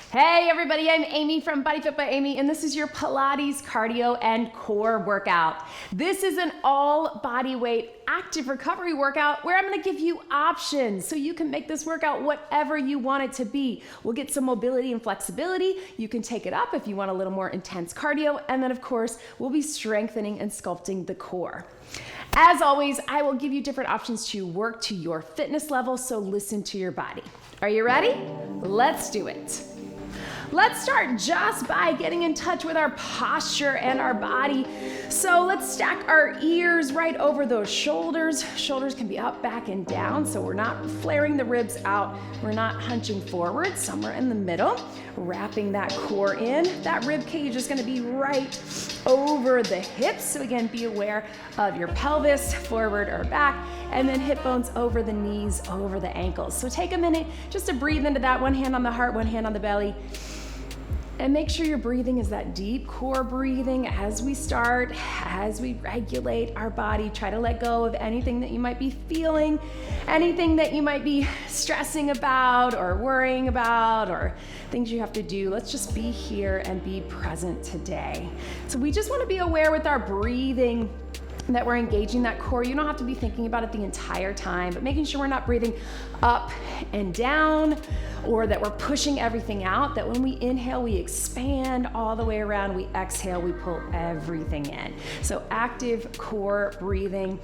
Hey everybody, I'm Amy from BodyFit by Amy, and this is your Pilates cardio and core workout. This is an all body weight active recovery workout where I'm gonna give you options so you can make this workout whatever you want it to be. We'll get some mobility and flexibility. You can take it up if you want a little more intense cardio, and then of course, we'll be strengthening and sculpting the core. As always, I will give you different options to work to your fitness level, so listen to your body. Are you ready? Let's do it. Let's start just by getting in touch with our posture and our body. So let's stack our ears right over those shoulders. Shoulders can be up, back, and down, so we're not flaring the ribs out. We're not hunching forward, somewhere in the middle. Wrapping that core in. That rib cage is gonna be right over the hips. So again, be aware of your pelvis, forward or back, and then hip bones over the knees, over the ankles. So take a minute just to breathe into that. One hand on the heart, one hand on the belly. And make sure your breathing is that deep core breathing as we start, as we regulate our body. Try to let go of anything that you might be feeling, anything that you might be stressing about or worrying about or things you have to do. Let's just be here and be present today. So we just want to be aware with our breathing that we're engaging that core. You don't have to be thinking about it the entire time, but making sure we're not breathing up and down or that we're pushing everything out, that when we inhale, we expand all the way around, we exhale, we pull everything in. So active core breathing.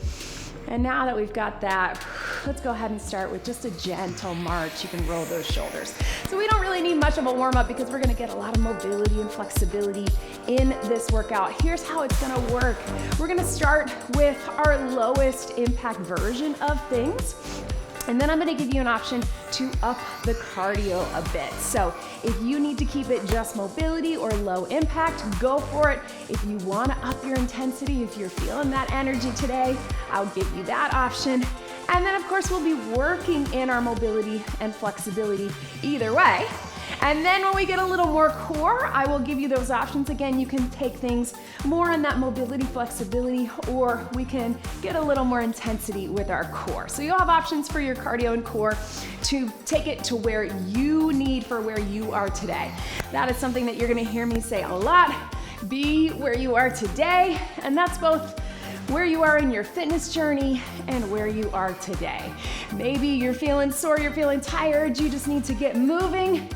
And now that we've got that, let's go ahead and start with just a gentle march. You can roll those shoulders. So we don't really need much of a warm up because we're gonna get a lot of mobility and flexibility in this workout. Here's how it's gonna work. We're gonna start with our lowest impact version of things. And then I'm gonna give you an option to up the cardio a bit. So if you need to keep it just mobility or low impact, go for it. If you wanna up your intensity, if you're feeling that energy today, I'll give you that option. And then of course, we'll be working in our mobility and flexibility either way. And then when we get a little more core, I will give you those options. Again, you can take things more on that mobility, flexibility, or we can get a little more intensity with our core. So you'll have options for your cardio and core to take it to where you need for where you are today. That is something that you're gonna hear me say a lot. Be where you are today, and that's both where you are in your fitness journey and where you are today. Maybe you're feeling sore, you're feeling tired, you just need to get moving.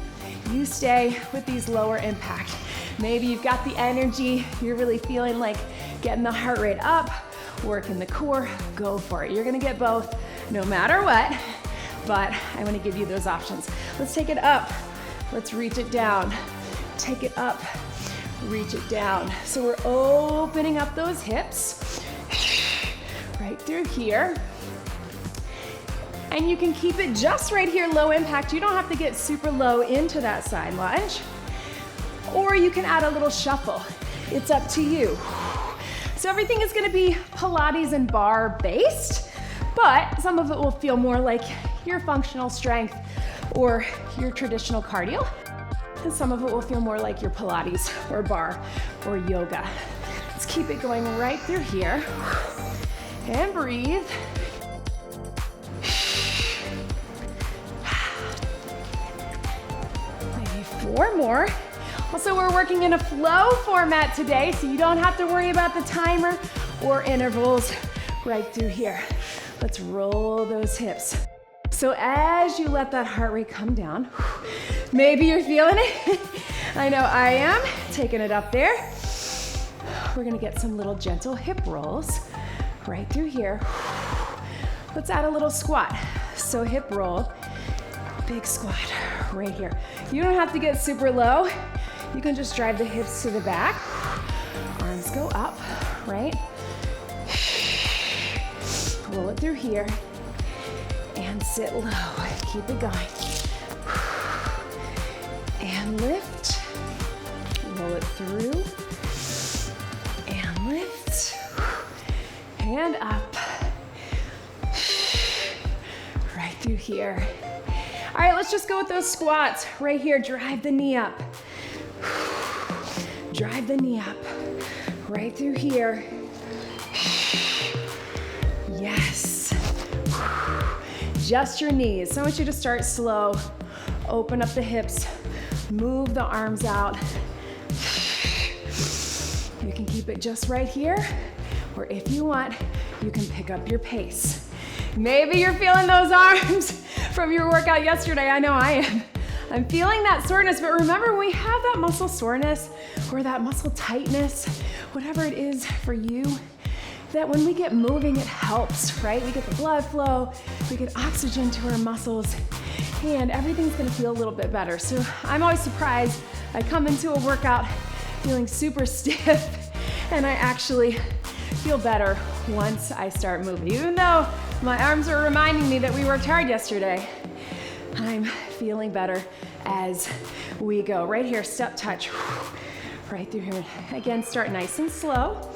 You stay with these lower impact. Maybe you've got the energy, you're really feeling like getting the heart rate up, working the core, go for it. You're gonna get both no matter what, but I wanna give you those options. Let's take it up, let's reach it down. Take it up, reach it down. So we're opening up those hips, right through here. And you can keep it just right here, low impact. You don't have to get super low into that side lunge. Or you can add a little shuffle. It's up to you. So everything is gonna be Pilates and bar based, but some of it will feel more like your functional strength or your traditional cardio. And some of it will feel more like your Pilates or bar or yoga. Let's keep it going right through here. And breathe. Four more. Also, we're working in a flow format today, so you don't have to worry about the timer or intervals right through here. Let's roll those hips. So as you let that heart rate come down, maybe you're feeling it. I know I am. Taking it up there. We're gonna get some little gentle hip rolls right through here. Let's add a little squat. So hip roll, big squat right here. You don't have to get super low. You can just drive the hips to the back. Arms go up, right? Roll it through here and sit low. Keep it going. And lift. Roll it through and lift and up. Right through here. All right, let's just go with those squats right here. Drive the knee up. Drive the knee up. Right through here. Yes. Just your knees. So I want you to start slow. Open up the hips. Move the arms out. You can keep it just right here, or if you want, you can pick up your pace. Maybe you're feeling those arms from your workout yesterday. I know I am. I'm feeling that soreness, but remember, when we have that muscle soreness or that muscle tightness, whatever it is for you, that when we get moving, it helps, right? We get the blood flow, we get oxygen to our muscles, and everything's gonna feel a little bit better. So I'm always surprised. I come into a workout feeling super stiff, and I actually feel better once I start moving. Even though my arms are reminding me that we worked hard yesterday, I'm feeling better as we go. Right here, step touch, right through here. Again, start nice and slow.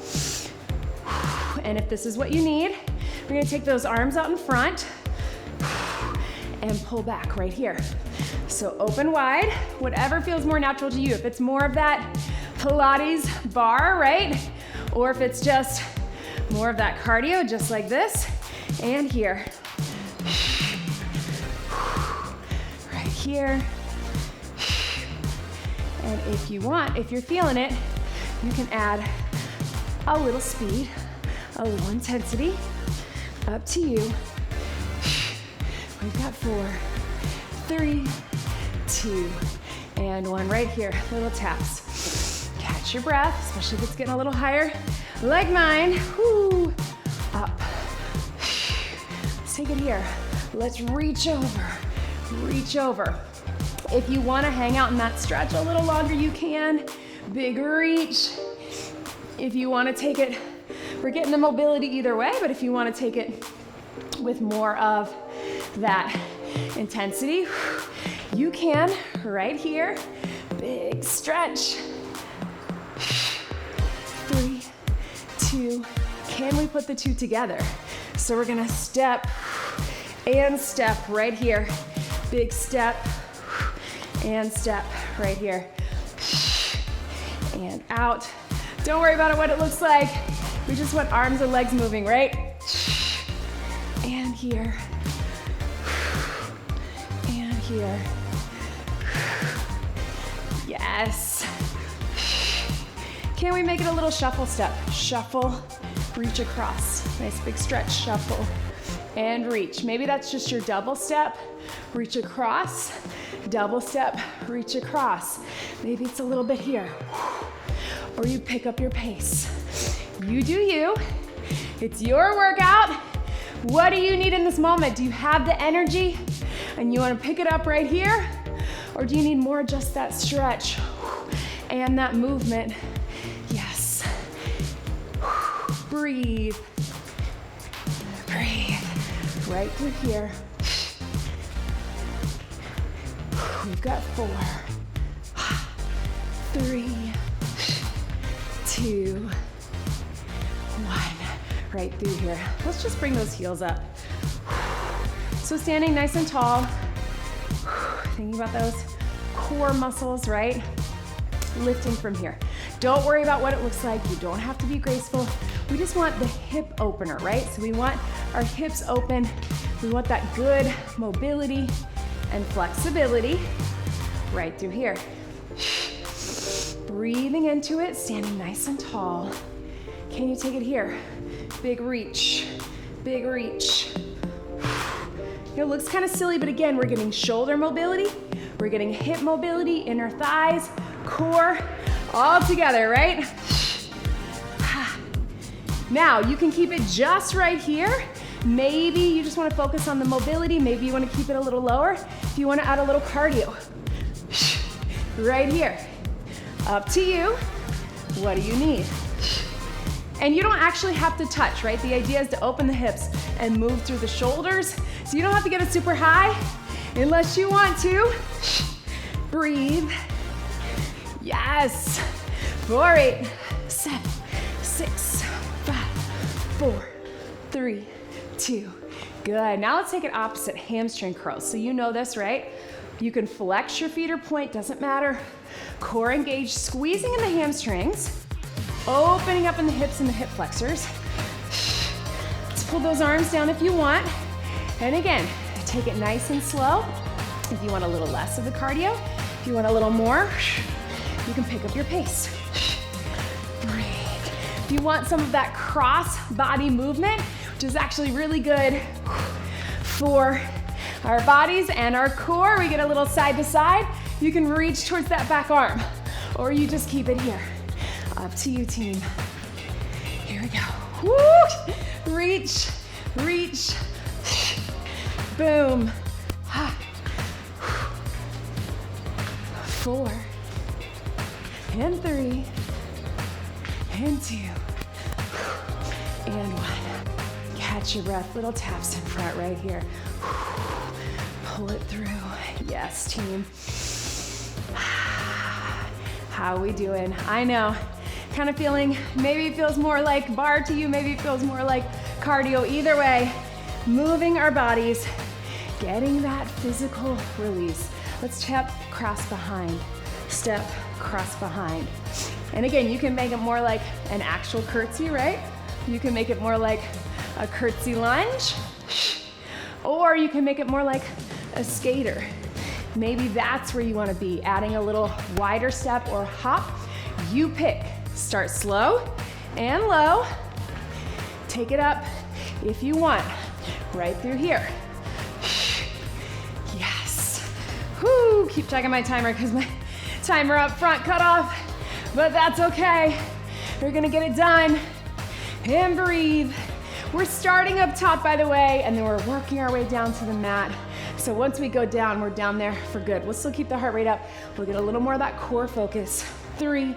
And if this is what you need, we're gonna take those arms out in front and pull back right here. So open wide, whatever feels more natural to you. If it's more of that Pilates bar, right? Or if it's just more of that cardio, just like this, and here. Right here. And if you want, if you're feeling it, you can add a little speed, a little intensity, up to you. We've got 4, 3, 2, and 1. Right here, little taps. Catch your breath, especially if it's getting a little higher, like mine. Whoo, up. Let's take it here. Let's reach over, reach over. If you wanna hang out in that stretch a little longer, you can. Big reach. If you wanna take it, we're getting the mobility either way, but if you wanna take it with more of that intensity, you can, right here. Big stretch. 3, 2, can we put the two together? So we're gonna step and step right here. Big step and step right here. And out. Don't worry about what it looks like. We just want arms and legs moving, right? And here. And here. Yes. Can we make it a little shuffle step? Shuffle, reach across. Nice big stretch, shuffle, and reach. Maybe that's just your double step, reach across, double step, reach across. Maybe it's a little bit here. Or you pick up your pace. You do you. It's your workout. What do you need in this moment? Do you have the energy and you want to pick it up right here? Or do you need more just that stretch and that movement? Yes. Breathe. Breathe. Right through here. We've got 4, 3, 2, 1. Right through here. Let's just bring those heels up. So standing nice and tall. Thinking about those core muscles, right? Lifting from here. Don't worry about what it looks like. You don't have to be graceful. We just want the hip opener, right? So we want our hips open. We want that good mobility and flexibility right through here. Breathing into it, standing nice and tall. Can you take it here? Big reach, big reach. It looks kind of silly, but again, we're getting shoulder mobility, we're getting hip mobility, inner thighs, core, all together, right? Now, you can keep it just right here. Maybe you just want to focus on the mobility. Maybe you want to keep it a little lower. If you want to add a little cardio, right here. Up to you. What do you need? And you don't actually have to touch, right? The idea is to open the hips and move through the shoulders. So you don't have to get it super high unless you want to. Breathe. Yes. 4, 8, 7, 6, 5, 4, 3, 2. Good. Now let's take it opposite, hamstring curls. So you know this, right? You can flex your feet or point, doesn't matter. Core engaged, squeezing in the hamstrings, opening up in the hips and the hip flexors. Let's pull those arms down if you want. And again, take it nice and slow. If you want a little less of the cardio, If you want a little more, you can pick up your pace. Breathe. If you want some of that cross body movement, which is actually really good for our bodies and our core, we get a little side to side. You can reach towards that back arm, or you just keep it here. Up to you, team. Here we go. Woo! Reach, reach, boom. 4, and 3, and 2, and 1. Catch your breath, little taps in front right here. Pull it through. Yes, team. How are we doing? I know, kind of feeling, maybe it feels more like bar to you, maybe it feels more like cardio. Either way, moving our bodies, getting that physical release. Let's step, cross behind, step, cross behind. And again, you can make it more like an actual curtsy, right? You can make it more like a curtsy lunge, or you can make it more like a skater. Maybe that's where you want to be, adding a little wider step or hop. You pick. Start slow and low. Take it up if you want, right through here. Yes. Whoo, keep checking my timer because my timer up front cut off, but that's okay. We're gonna get it done. And breathe. We're starting up top, by the way, and then we're working our way down to the mat. So once we go down, we're down there for good. We'll still keep the heart rate up. We'll get a little more of that core focus. 3,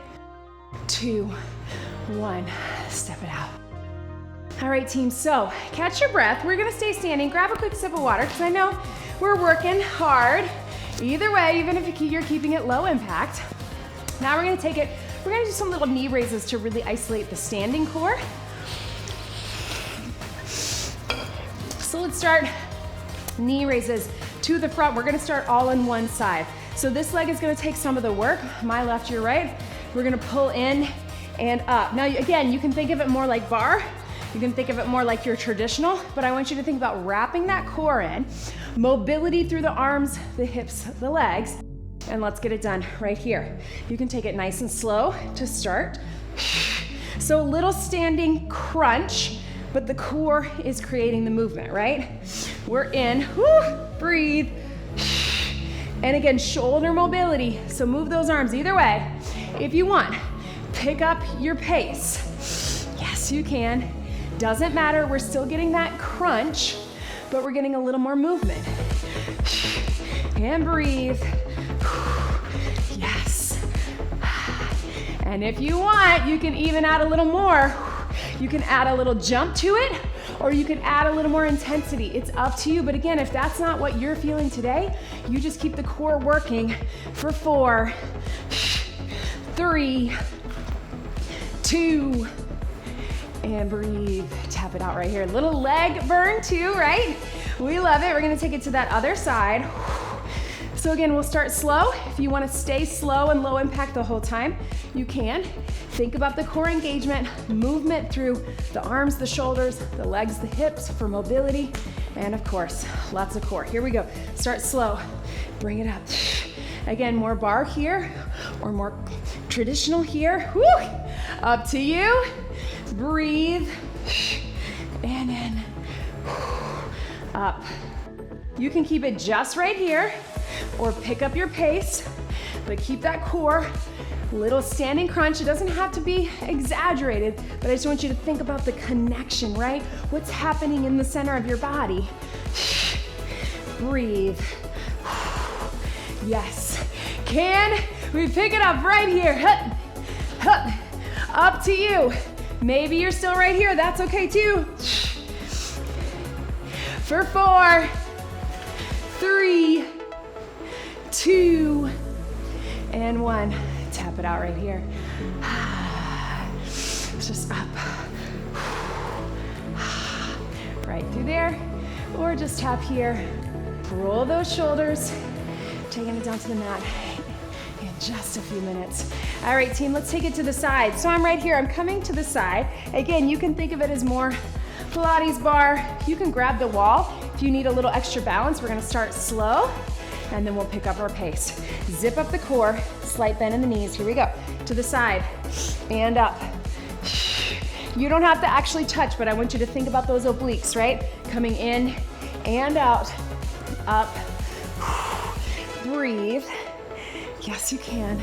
2, 1. Step it out. All right, team, so catch your breath. We're gonna stay standing. Grab a quick sip of water, because I know we're working hard. Either way, even if you're keeping it low impact. Now we're gonna take it, we're gonna do some little knee raises to really isolate the standing core. So let's start knee raises to the front. We're gonna start all on one side. So this leg is gonna take some of the work. My left, your right. We're gonna pull in and up. Now, again, you can think of it more like bar. You can think of it more like your traditional, but I want you to think about wrapping that core in, mobility through the arms, the hips, the legs, and let's get it done right here. You can take it nice and slow to start. So a little standing crunch, but the core is creating the movement, right? We're in, whoo, breathe. And again, shoulder mobility. So move those arms either way. If you want, pick up your pace. Yes, you can. Doesn't matter, we're still getting that crunch, but we're getting a little more movement. And breathe. Yes. And if you want, you can even add a little more. You can add a little jump to it, or you can add a little more intensity. It's up to you, but again, if that's not what you're feeling today, you just keep the core working for 4, 3, 2, and breathe. Tap it out right here. Little leg burn too, right? We love it. We're gonna take it to that other side. So again, we'll start slow. If you wanna stay slow and low impact the whole time, you can. Think about the core engagement, movement through the arms, the shoulders, the legs, the hips for mobility, and of course, lots of core. Here we go. Start slow. Bring it up. Again, more bar here or more traditional here. Woo! Up to you. Breathe. And in. Up. You can keep it just right here or pick up your pace, but keep that core. Little standing crunch. It doesn't have to be exaggerated, but I just want you to think about the connection, right? What's happening in the center of your body. Breathe. Yes. Can we pick it up right here? Up to you. Maybe you're still right here. That's okay too. For 4, 3, 2, and 1. Tap it out right here. Just up. Right through there. Or just tap here. Roll those shoulders. Taking it down to the mat in just a few minutes. All right, team, let's take it to the side. So I'm right here. I'm coming to the side. Again, you can think of it as more Pilates bar. You can grab the wall if you need a little extra balance. We're gonna start slow. and then we'll pick up our pace. Zip up the core, slight bend in the knees. Here we go. To the side and up. You don't have to actually touch, but I want you to think about those obliques, right? Coming in and out, up. Breathe. Yes, you can.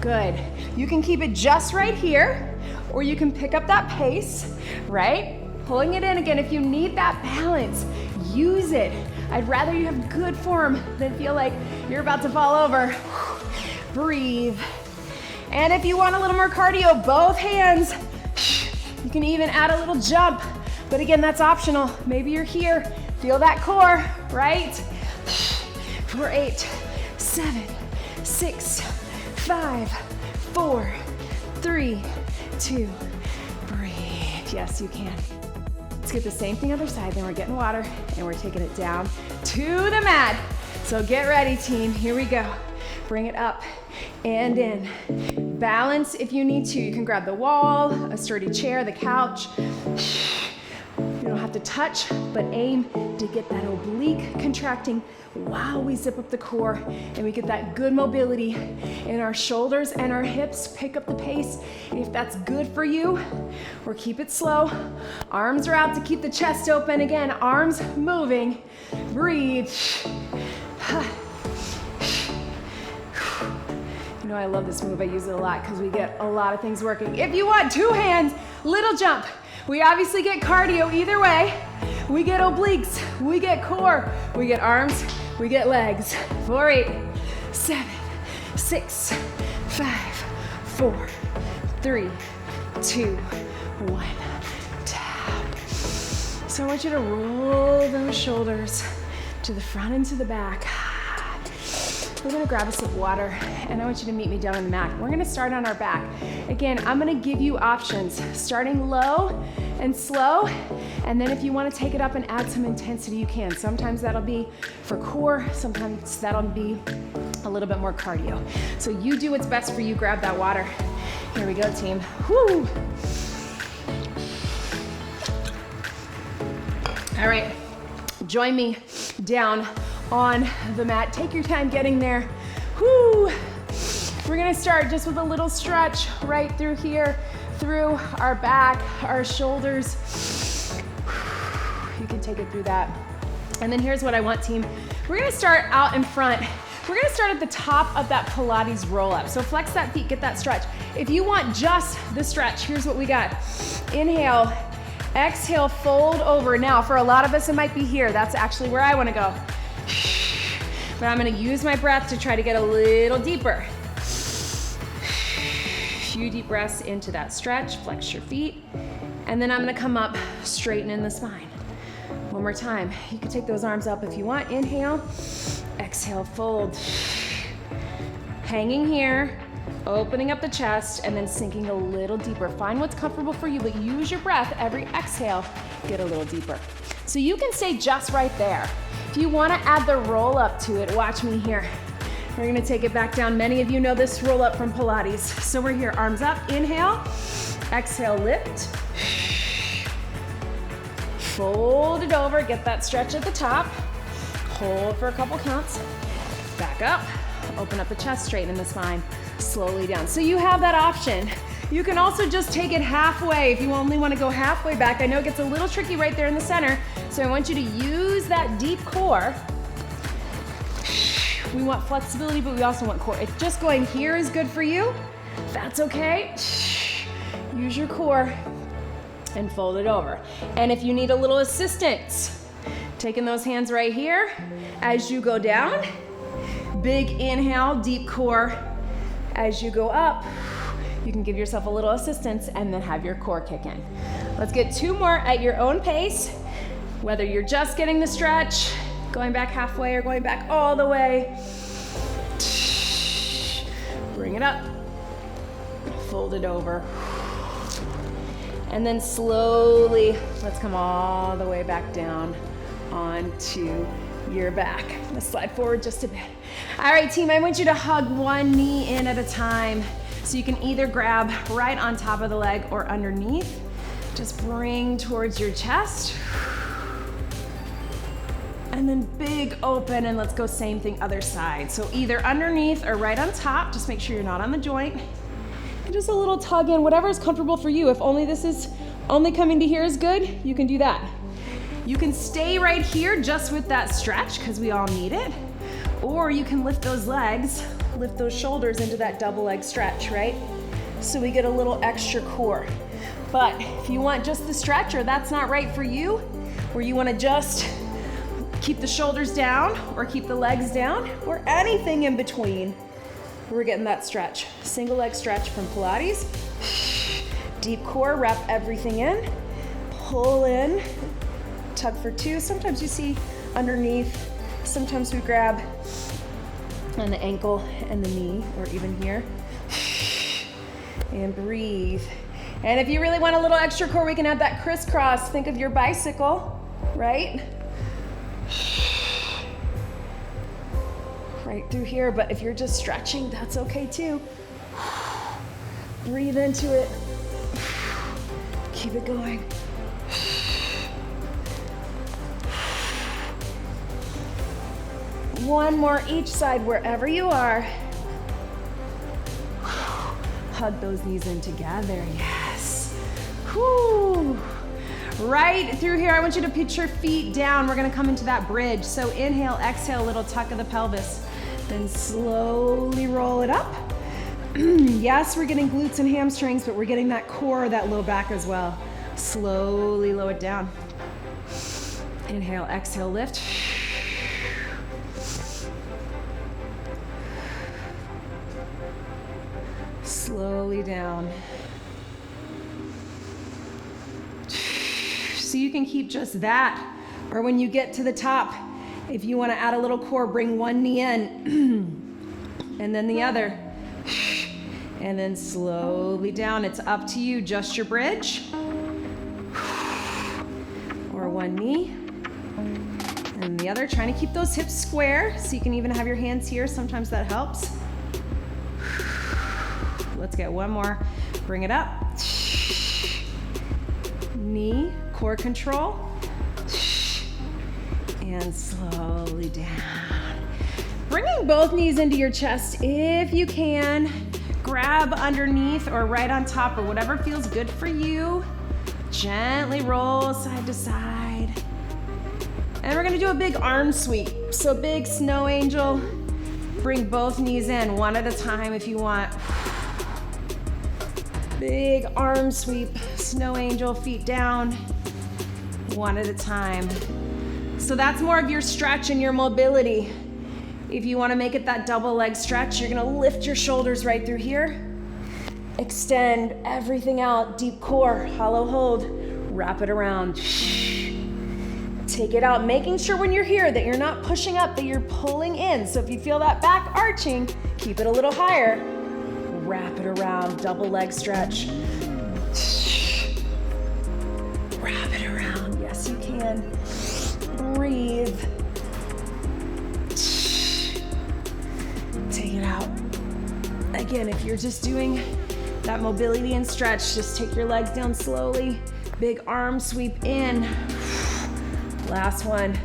Good. You can keep it just right here, or you can pick up that pace, right? Pulling it in again. If you need that balance, use it. I'd rather you have good form than feel like you're about to fall over. Breathe. And if you want a little more cardio, both hands. You can even add a little jump, but again, that's optional. Maybe you're here, feel that core, right? For 8, 7, 6, 5, 4, 3, 2, breathe. Yes, you can. Let's get the same thing other side, then we're getting water and we're taking it down to the mat. So get ready, team, here we go. Bring it up and in. Balance if you need to. You can grab the wall, a sturdy chair, the couch. You don't have to touch, but aim to get that oblique contracting while we zip up the core and we get that good mobility in our shoulders and our hips. Pick up the pace if that's good for you, or keep it slow. Arms are out to keep the chest open. Again, arms moving. Breathe. You know, I love this move. I use it a lot because we get a lot of things working. If you want 2 hands, little jump. We obviously get cardio either way. We get obliques, we get core, we get arms, we get legs. 4, 8, 7, 6, 5, 4, 3, 2, 1. Tap. So I want you to roll those shoulders to the front and to the back. We're gonna grab a sip of water and I want you to meet me down on the mat. We're gonna start on our back. Again, I'm gonna give you options, starting low and slow, and then if you wanna take it up and add some intensity, you can. Sometimes that'll be for core, sometimes that'll be a little bit more cardio. So you do what's best for you, grab that water. Here we go, team. Woo! All right, join me down on the mat. Take your time getting there. Whoo! We're gonna start just with a little stretch right through here, through our back, our shoulders. You can take it through that. And then here's what I want, team. We're gonna start out in front. We're gonna start at the top of that Pilates roll up. So flex that feet, get that stretch. If you want just the stretch, here's what we got. Inhale, exhale, fold over. Now, for a lot of us, it might be here. That's actually where I wanna go. But I'm gonna use my breath to try to get a little deeper. Few deep breaths into that stretch, flex your feet, and then I'm gonna come up, straighten in the spine. One more time. You can take those arms up if you want. Inhale, exhale, fold. Hanging here, opening up the chest, and then sinking a little deeper. Find what's comfortable for you, but use your breath every exhale, get a little deeper. So you can stay just right there. If you wanna add the roll up to it, watch me here. We're gonna take it back down. Many of you know this roll up from Pilates. So we're here, arms up, inhale, exhale, lift. Fold it over, get that stretch at the top. Hold for a couple counts. Back up, open up the chest, straighten the spine, slowly down. So you have that option. You can also just take it halfway if you only wanna go halfway back. I know it gets a little tricky right there in the center, so I want you to use that deep core. We want flexibility, but we also want core. If just going here is good for you, that's okay. Use your core and fold it over. And if you need a little assistance, taking those hands right here as you go down. Big inhale, deep core. As you go up, you can give yourself a little assistance and then have your core kick in. Let's get 2 more at your own pace, whether you're just getting the stretch, going back halfway, or going back all the way. Bring it up, fold it over. And then slowly, let's come all the way back down onto your back. Let's slide forward just a bit. All right, team, I want you to hug one knee in at a time. So you can either grab right on top of the leg or underneath. Just bring towards your chest. And then big open, and let's go same thing other side. So either underneath or right on top, just make sure you're not on the joint. And just a little tug in, whatever is comfortable for you. If only this is, only coming to here is good, you can do that. You can stay right here just with that stretch, because we all need it. Or you can lift those legs, lift those shoulders into that double leg stretch, right? So we get a little extra core. But if you want just the stretch, or that's not right for you, or you want to just keep the shoulders down or keep the legs down or anything in between, we're getting that stretch. Single leg stretch from Pilates. Deep core, wrap everything in. Pull in, tug for two. Sometimes you see underneath. Sometimes we grab on the ankle and the knee, or even here. And breathe. And if you really want a little extra core, we can add that crisscross. Think of your bicycle, right? Right through here, but if you're just stretching, that's okay too. Breathe into it. Keep it going. One more each side, wherever you are. Hug those knees in together, yes. Whew. Right through here, I want you to put your feet down. We're gonna come into that bridge. So inhale, exhale, little tuck of the pelvis. Then slowly roll it up. Yes, we're getting glutes and hamstrings, but we're getting that core, that low back as well. Slowly lower it down. Inhale, exhale, lift. Slowly down. So you can keep just that, or when you get to the top, if you want to add a little core, bring one knee in and then the other, and then slowly down. It's up to you, just your bridge or one knee and the other, trying to keep those hips square, so you can even have your hands here. Sometimes that helps. Let's get one more. Bring it up. Knee, core control. And slowly down. Bringing both knees into your chest if you can. Grab underneath or right on top, or whatever feels good for you. Gently roll side to side. And we're gonna do a big arm sweep. So big snow angel. Bring both knees in one at a time if you want. Big arm sweep, snow angel, feet down, one at a time. So that's more of your stretch and your mobility. If you want to make it that double leg stretch, you're going to lift your shoulders right through here. Extend everything out, deep core, hollow hold, wrap it around. Take it out, making sure when you're here that you're not pushing up, that you're pulling in. So if you feel that back arching, keep it a little higher. Wrap it around, double leg stretch. Wrap it around, yes you can. Breathe. Take it out. Again, if you're just doing that mobility and stretch, just take your legs down slowly. Big arm sweep in. Last one.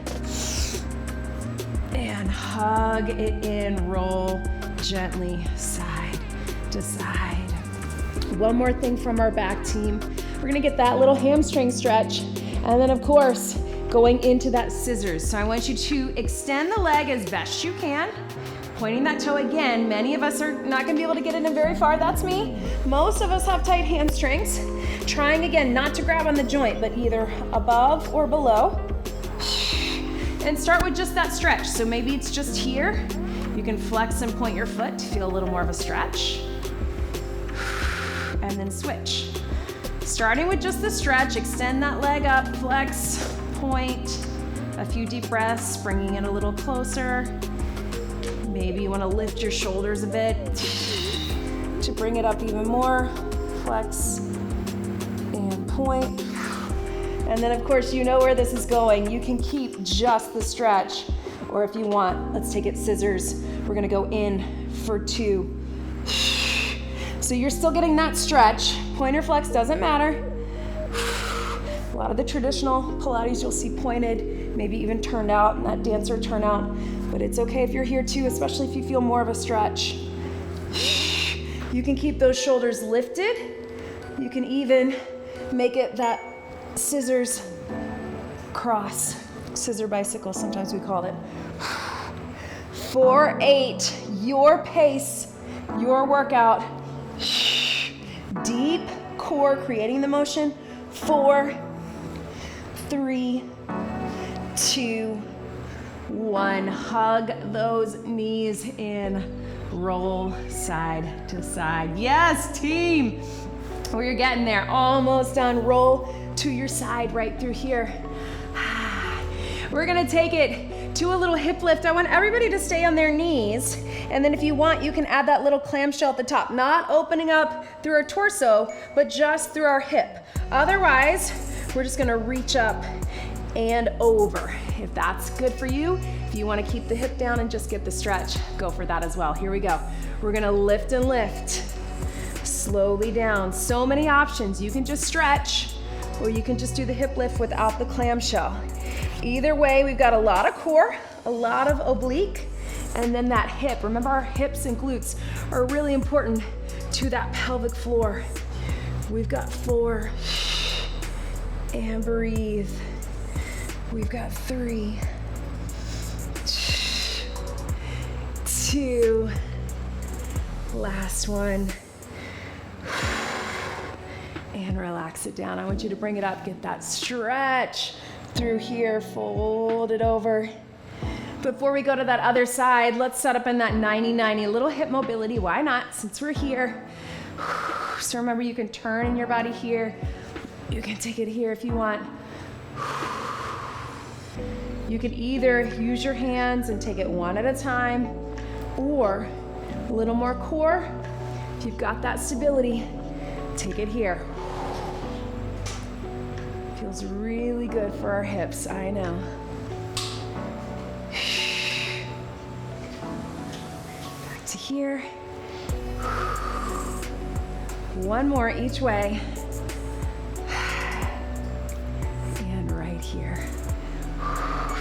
And hug it in, roll gently side to side. One more thing from our back team. We're gonna get that little hamstring stretch. And then of course, going into that scissors. So I want you to extend the leg as best you can. Pointing that toe again. Many of us are not gonna be able to get it in very far. That's me. Most of us have tight hamstrings. Trying again, not to grab on the joint, but either above or below. And start with just that stretch. So maybe it's just here. You can flex and point your foot to feel a little more of a stretch. And then switch. Starting with just the stretch, extend that leg up, flex, point, a few deep breaths, bringing it a little closer. Maybe you want to lift your shoulders a bit to bring it up even more. Flex and point. And then of course, you know where this is going. You can keep just the stretch, or if you want, let's take it scissors. We're gonna go in for 2. So you're still getting that stretch. Point or flex, doesn't matter. A lot of the traditional Pilates, you'll see pointed maybe even turned out in that dancer turnout, but it's okay if you're here too, especially if you feel more of a stretch. You can keep those shoulders lifted. You can even make it that scissors cross, scissor bicycle, sometimes we call it. 4, 8, your pace, your workout. Deep core, creating the motion. 4, 3, 2, 1. Hug those knees in. Roll side to side. Yes, team. Well, you're getting there. Almost done. Roll to your side right through here. We're gonna take it to a little hip lift. I want everybody to stay on their knees. And then if you want, you can add that little clamshell at the top. Not opening up through our torso, but just through our hip. Otherwise, we're just gonna reach up and over. If that's good for you, if you wanna keep the hip down and just get the stretch, go for that as well. Here we go. We're gonna lift and lift. Slowly down. So many options. You can just stretch, or you can just do the hip lift without the clamshell. Either way, we've got a lot of core, a lot of oblique, and then that hip. Remember, our hips and glutes are really important to that pelvic floor. We've got 4, and breathe. We've got 3, 2, last one. And relax it down. I want you to bring it up, get that stretch through here, fold it over. Before we go to that other side, let's set up in that 90-90, a little hip mobility. Why not, since we're here? So remember, you can turn in your body here. You can take it here if you want. You can either use your hands and take it one at a time, or a little more core. If you've got that stability, take it here. Feels really good for our hips, I know. Back to here. One more each way. And right here.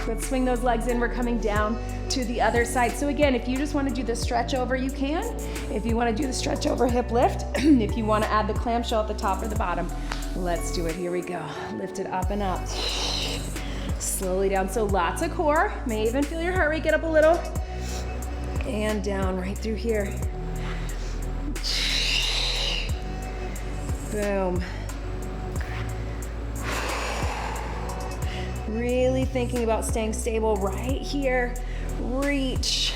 Let's swing those legs in. We're coming down to the other side. So again, if you just want to do the stretch over, you can. If you want to do the stretch over hip lift, if you want to add the clamshell at the top or the bottom, let's do it. Here we go. Lift it up and up. Slowly down. So lots of core. May even feel your heart rate get up a little. And down right through here. Boom. Really thinking about staying stable right here. Reach.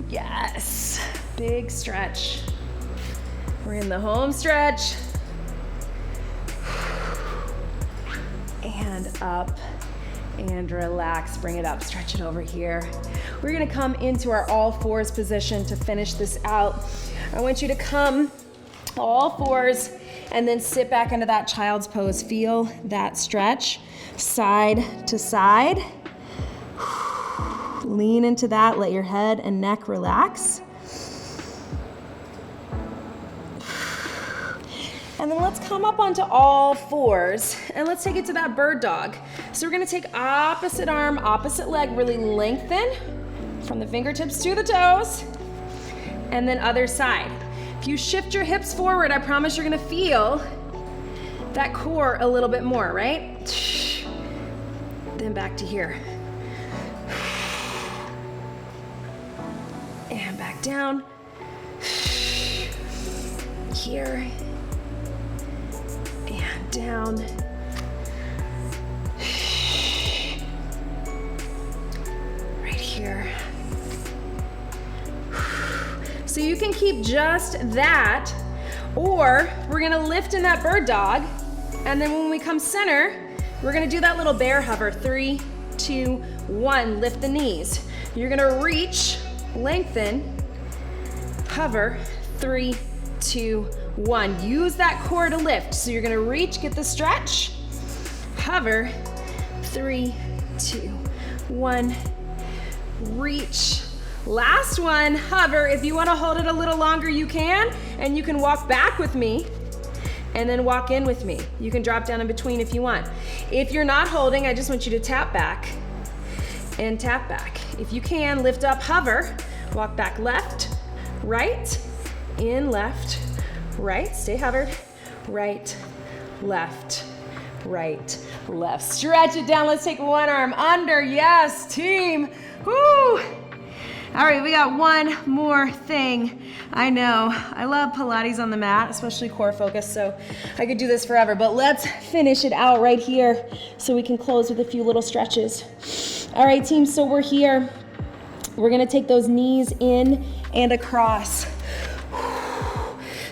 Yes. Big stretch. We're in the home stretch. And up and relax. Bring it up. Stretch it over here. We're gonna come into our all fours position to finish this out. I want you to come all fours and then sit back into that child's pose. Feel that stretch side to side. Lean into that. Let your head and neck relax. And then let's come up onto all fours and let's take it to that bird dog. So we're gonna take opposite arm, opposite leg, really lengthen from the fingertips to the toes, and then other side. If you shift your hips forward, I promise you're gonna feel that core a little bit more, right? Then back to here. And back down. Here. And down. Right here. So you can keep just that, or we're gonna lift in that bird dog, and then when we come center, we're gonna do that little bear hover. 3, 2, 1, lift the knees. You're gonna reach, lengthen, hover, 3, 2, 1. Use that core to lift. So you're gonna reach, get the stretch, hover, 3, 2, 1, reach. Last one, hover. If you want to hold it a little longer, you can, and you can walk back with me. and then walk in with me. You can drop down in between if you want. If you're not holding, I just want you to tap back and tap back. If you can, lift up, hover, walk back left, right, in, left, right, stay hovered, right, left, right, left. Stretch it down. Let's take one arm under. Yes, team. Woo! All right, we got one more thing. I know, I love Pilates on the mat, especially core focus, so I could do this forever, but let's finish it out right here so we can close with a few little stretches. All right, team, so we're here. We're gonna take those knees in and across.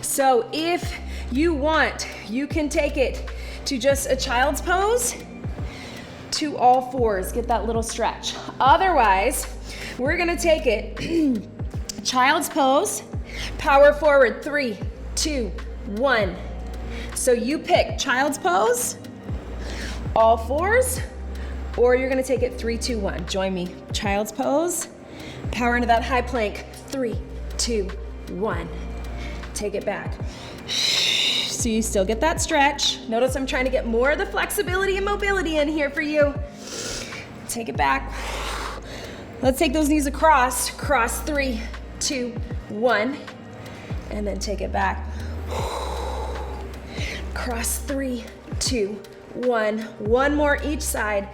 So if you want, you can take it to just a child's pose, to all fours, get that little stretch. Otherwise, we're gonna take it child's pose, power forward, 3, 2, 1. So you pick child's pose, all fours, or you're gonna take it 3, 2, 1. Join me, child's pose, power into that high plank, 3, 2, 1. Take it back. So you still get that stretch. Notice I'm trying to get more of the flexibility and mobility in here for you. Take it back. Let's take those knees across. Cross, 3, 2, 1. And then take it back. Cross, 3, 2, 1. One more each side.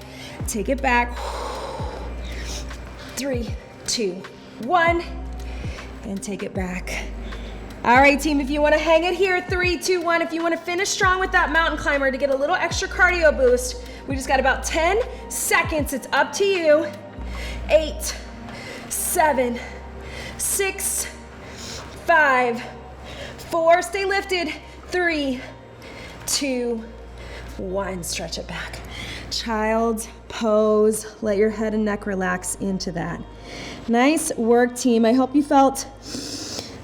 Take it back. 3, 2, 1. And take it back. All right, team, if you want to hang it here, 3, 2, 1. If you want to finish strong with that mountain climber to get a little extra cardio boost, we just got about 10 seconds. It's up to you. 8, 7, 6, 5, 4. Stay lifted. 3, 2, 1. Stretch it back. Child's pose. Let your head and neck relax into that. Nice work, team. I hope you felt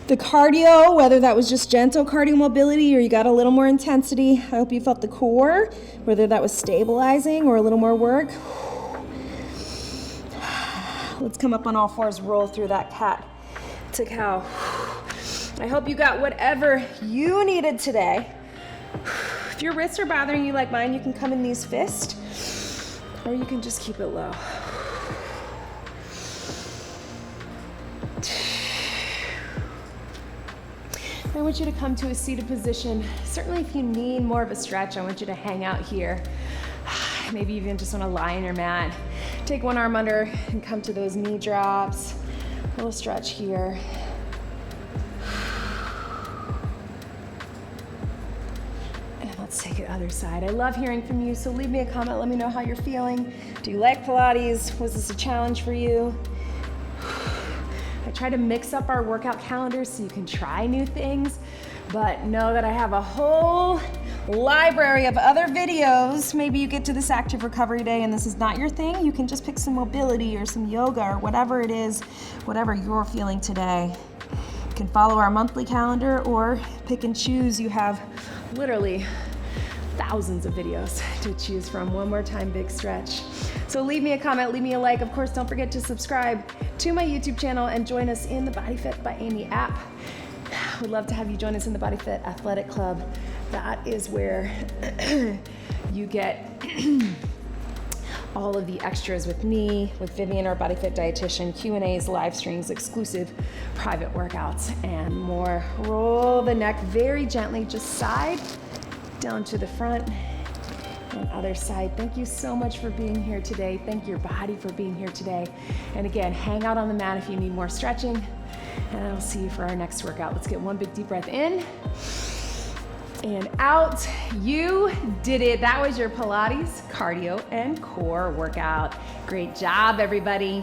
the cardio, whether that was just gentle cardio mobility or you got a little more intensity. I hope you felt the core, whether that was stabilizing or a little more work. Let's come up on all fours, roll through that cat to cow. I hope you got whatever you needed today. If your wrists are bothering you like mine, you can come in these fists, or you can just keep it low. I want you to come to a seated position. Certainly if you need more of a stretch, I want you to hang out here. Maybe even just want to lie on your mat. Take one arm under and come to those knee drops. A little stretch here. And let's take it other side. I love hearing from you, so leave me a comment. Let me know how you're feeling. Do you like Pilates? Was this a challenge for you? I try to mix up our workout calendars so you can try new things, but know that I have a whole library of other videos. Maybe you get to this active recovery day and this is not your thing. You can just pick some mobility or some yoga or whatever it is, whatever you're feeling today. You can follow our monthly calendar or pick and choose. You have literally thousands of videos to choose from. One more time, big stretch. So leave me a comment, leave me a like. Of course, don't forget to subscribe to my YouTube channel and join us in the BodyFit by Amy app. We'd love to have you join us in the BodyFit Athletic Club. That is where you get all of the extras with me, with Vivian, our BodyFit dietitian, Q&As, live streams, exclusive private workouts, and more. Roll the neck very gently, just side down to the front and other side. Thank you so much for being here today. Thank your body for being here today. And again, hang out on the mat if you need more stretching, and I'll see you for our next workout. Let's get one big deep breath in and out. You did it. That was your Pilates, cardio, and core workout. Great job, everybody.